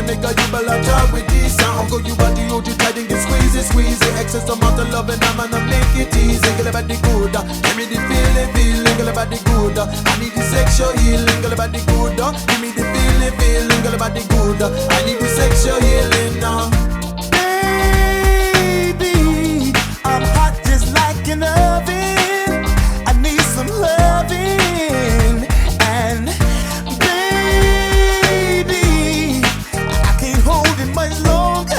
make a you bella job with this. Uncle, you body, you try to get squeeze it. Excess amount of love and I'm gonna make it easy. Girl, about the good, give me the feeling. Girl, about the good, I need the sexual healing. Girl, about the good, give me the feeling. Girl, about the good, I need the sexual healing now. Baby, I'm hot just like an oven. I need some loving. And baby, I can't hold it much longer.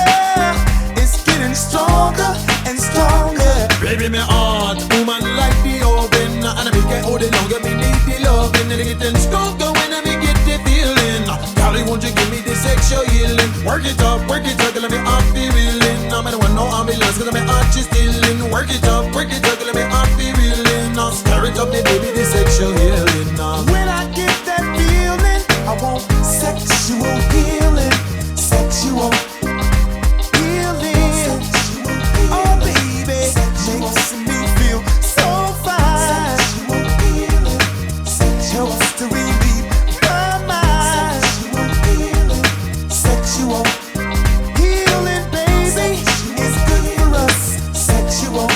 It's getting stronger and stronger. Baby, me heart, woman like the oven. And I make it hold it longer, me need the loving. And it getting stronger when I get the feeling. Golly, won't you give me the sexual healing? Work it up, girl, let me off the reeling. I'm in one no ambulance, cause my heart is stealing. Work it up, girl, let me off the reeling. Now stir it up, me baby, the sexual healing now. When I get that feeling, I want sexual healing. Sexual healing. Oh baby, makes me feel so fine. Helps to relieve my mind. Sexual healing, baby, is good for us. Sexual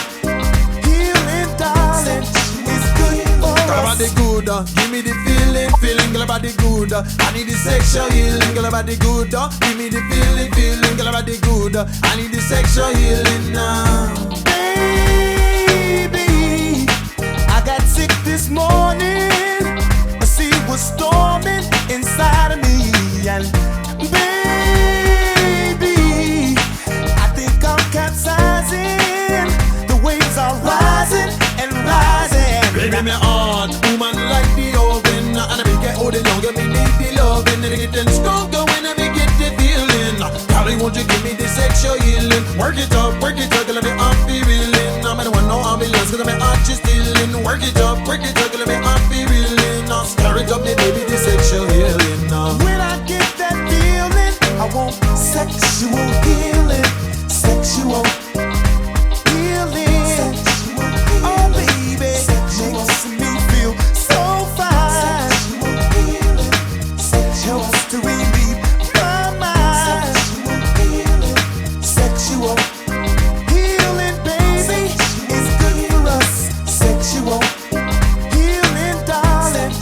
healing, darling, is good for Girl, about the us. good, give me the feeling. Girl, about the good, I need the sexual healing. Girl, about the good, give me the feeling. Girl, about the good, I need the sexual healing now. Baby, I got sick this morning. The sea was storming inside of me. And baby, I think I'm capsizing. The waves are rising and rising. Baby, me heart, woman like the oven. And I make it hold it longer, me need the loving. And it getting stronger when I get the feeling. Golly, won't you give me the sexual healing? Work it up, girl, let me off the reeling. I'm in one no ambulance, cause my heart is stealing. Work it up, girl, let me off the reeling. Now stir it up, me baby, the sexual healing now. When I get that feeling, I want sexual healing. Sexual healing. Oh baby, makes me feel so fine. Helps to relieve my mind. Sexual healing, baby, is good for us. Sexual healing, darling,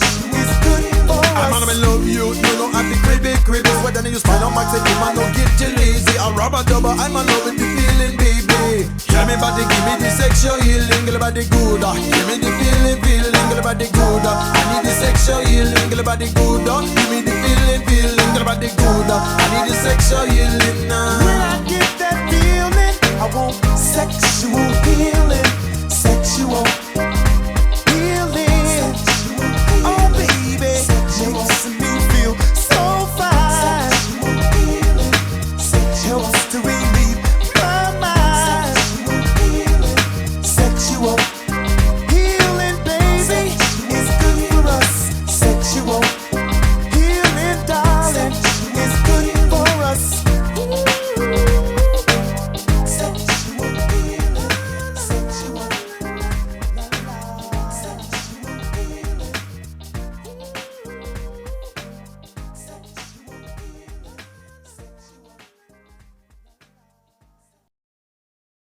is good for I'm us. gonna love you, you know I'm the cribby. Whether you spine on max, you man don't get you lazy. A rubber double, I'm a loving the feeling, baby. Give me body, give me the sexual healing. Girl, about the good, give me the feeling. Girl, about the good, I need the sexual healing. Girl, about the good, give me the feeling. Girl, about the good, I need the sexual healing now. When I